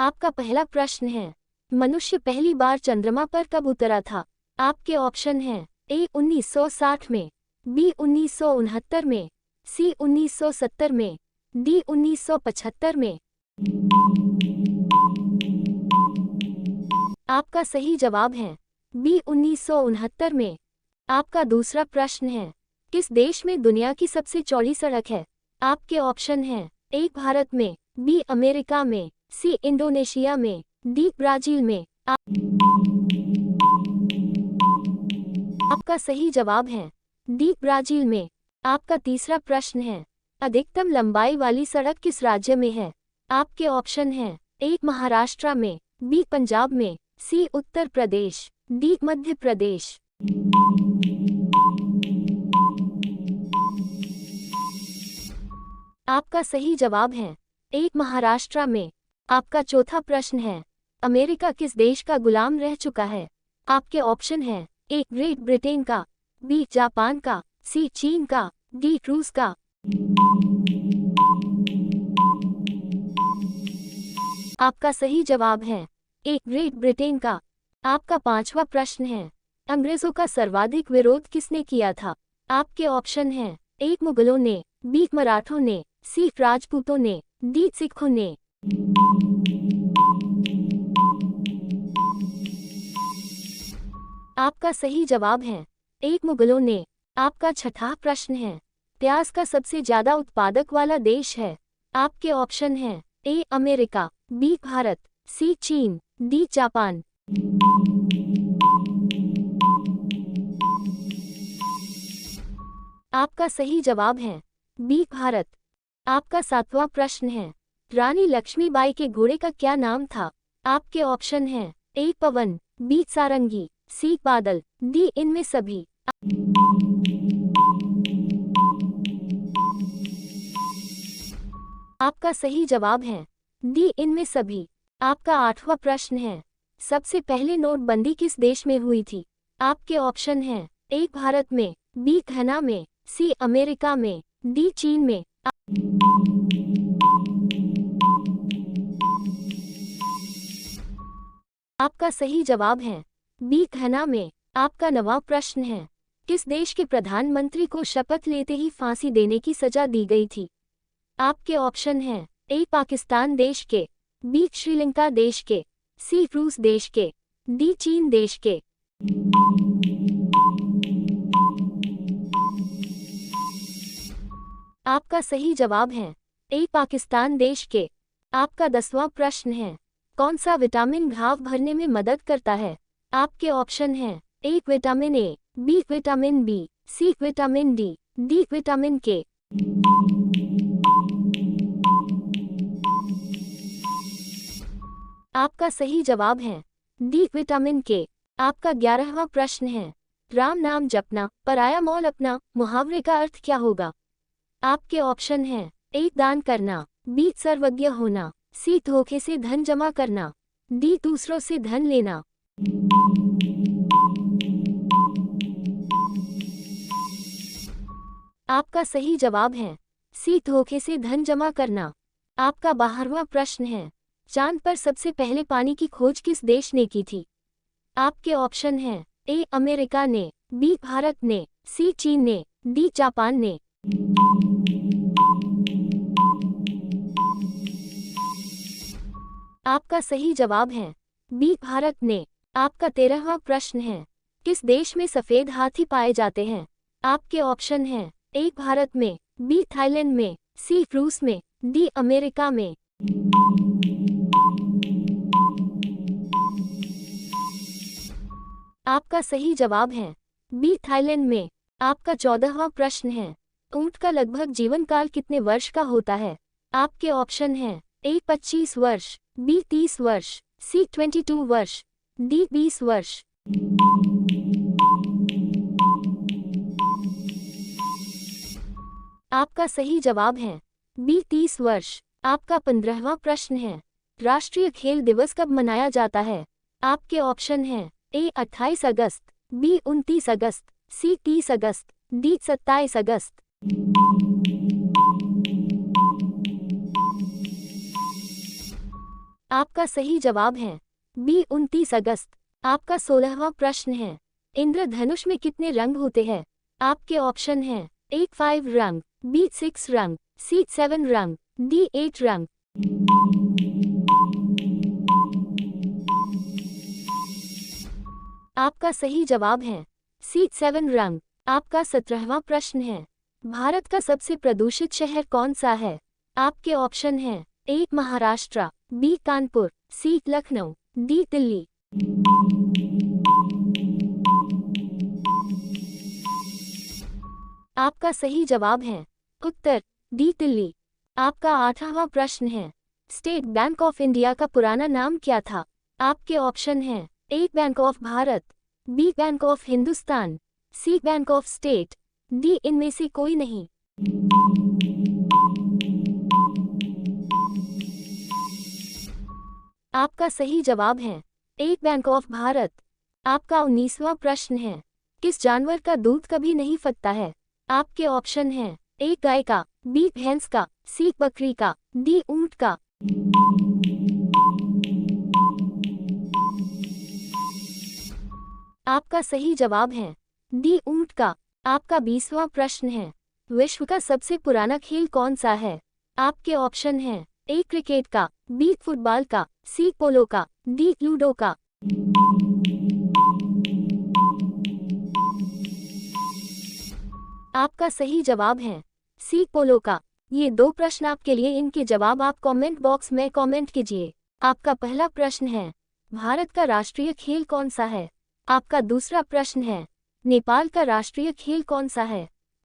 आपका पहला प्रश्न है, मनुष्य पहली बार चंद्रमा पर कब उतरा था? आपके ऑप्शन हैं ए 1960 में, बी 1969 में, सी 1970 में, डी 1975 में। आपका सही जवाब है बी 1969 में। आपका दूसरा प्रश्न है, किस देश में दुनिया की सबसे चौड़ी सड़क है? आपके ऑप्शन हैं ए भारत में, बी अमेरिका में, सी इंडोनेशिया में, डी ब्राजील में। आपका सही जवाब है डी ब्राजील में। आपका तीसरा प्रश्न है, अधिकतम लंबाई वाली सड़क किस राज्य में है? आपके ऑप्शन हैं ए महाराष्ट्र में, बी पंजाब में, सी उत्तर प्रदेश, डी मध्य प्रदेश। आपका सही जवाब है ए महाराष्ट्र में। आपका चौथा प्रश्न है, अमेरिका किस देश का गुलाम रह चुका है? आपके ऑप्शन हैं ए ग्रेट ब्रिटेन का, बी जापान का, सी चीन का, डी रूस का। आपका सही जवाब है ए ग्रेट ब्रिटेन का। आपका पांचवा प्रश्न है, अंग्रेजों का सर्वाधिक विरोध किसने किया था? आपके ऑप्शन हैं ए मुगलों ने, बी मराठों ने, सी राजपूतों ने, डी सिखों ने। आपका सही जवाब है ए मुगलों ने। आपका छठा प्रश्न है, प्याज का सबसे ज्यादा उत्पादक वाला देश है? आपके ऑप्शन हैं ए अमेरिका, बी भारत, सी चीन, डी जापान। आपका सही जवाब है बी भारत। आपका सातवां प्रश्न है, रानी लक्ष्मीबाई के घोड़े का क्या नाम था? आपके ऑप्शन हैं ए पवन, बी सारंगी, सी बादल, डी इनमें सभी। आपका सही जवाब है डी इनमें सभी। आपका आठवां प्रश्न है, सबसे पहले नोटबंदी किस देश में हुई थी? आपके ऑप्शन हैं ए भारत में, बी घना में, सी अमेरिका में, डी चीन में। आपका सही जवाब है बी घना में। आपका नवां प्रश्न है, किस देश के प्रधानमंत्री को शपथ लेते ही फांसी देने की सजा दी गई थी? आपके ऑप्शन हैं ए पाकिस्तान देश के, बी श्रीलंका देश के, सी रूस देश के, डी चीन देश के। आपका सही जवाब है ए पाकिस्तान देश के। आपका 10वां प्रश्न है, कौन सा विटामिन घाव भरने में मदद करता है? आपके ऑप्शन हैं a vitamin a, b vitamin b, c vitamin d, d vitamin k. आपका सही जवाब है डी विटामिन के। आपका 11वां प्रश्न है, राम नाम जपना पराया मौल अपना मुहावरे का अर्थ क्या होगा? आपके ऑप्शन हैं ए दान करना, बी सर्वज्ञ होना, सी धोखे से धन जमा करना, डी दूसरों से धन लेना। आपका सही जवाब है सी धोखे से धन जमा करना। आपका 12वां प्रश्न है, चांद पर सबसे पहले पानी की खोज किस देश ने की थी? आपके ऑप्शन हैं ए अमेरिका ने, बी भारत ने, सी चीन ने, डी जापान ने। आपका सही जवाब है बी भारत ने। आपका 13वां प्रश्न है, किस देश में सफेद हाथी पाए जाते हैं? आपके ऑप्शन हैं ए भारत में, बी थाईलैंड में, सी रूस में, डी अमेरिका में। आपका सही जवाब है बी थाईलैंड में। आपका 14वां प्रश्न है, ऊंट का लगभग जीवन काल कितने वर्ष का होता है? आपके ऑप्शन हैं ए 25 वर्ष, बी 30 वर्ष, सी 22 वर्ष, डी 20 वर्ष। आपका सही जवाब है बी 30 वर्ष। आपका 15वां प्रश्न है, राष्ट्रीय खेल दिवस कब मनाया जाता है? आपके ऑप्शन हैं ए 28 अगस्त, बी 29 अगस्त, सी 30 अगस्त, डी 27 अगस्त। आपका सही जवाब है बी 29 अगस्त। आपका 16वां प्रश्न है, इंद्रधनुष में कितने रंग होते हैं? आपके ऑप्शन हैं ए 5 रंग, बी 6 रंग, सी 7 रंग, डी 8 रंग। आपका सही जवाब है सी 7 रंग। आपका 17वां प्रश्न है, भारत का सबसे प्रदूषित शहर कौन सा है? आपके ऑप्शन हैं ए महाराष्ट्र, बी कानपुर, सी लखनऊ, डी दिल्ली। आपका सही जवाब है उत्तर डी दिल्ली। आपका 8वां प्रश्न है, स्टेट बैंक ऑफ इंडिया का पुराना नाम क्या था? आपके ऑप्शन हैं A bank of Bharat, B bank of Hindustan, C bank of state, D इनमें से कोई नहीं। आपका सही जवाब है ए बैंक ऑफ भारत। आपका 19वां प्रश्न है, किस जानवर का दूध कभी नहीं फटता है? आपके ऑप्शन हैं ए गाय का, बी भैंस का, सी बकरी का, डी ऊंट का। आपका सही जवाब है डी ऊंट का। आपका 20वां प्रश्न है, विश्व का सबसे पुराना खेल कौन सा है? आपके ऑप्शन हैं ए क्रिकेट का, बी फुटबॉल का, सी पोलो का, डी लूडो का। आपका सही जवाब है सी पोलो का। ये 2 प्रश्न आपके लिए, इनके जवाब आप कमेंट बॉक्स में कमेंट कीजिए। आपका पहला प्रश्न है, भारत का राष्ट्रीय खेल कौन सा है? आपका दूसरा प्रश्न है, नेपाल का राष्ट्रीय खेल कौन सा है?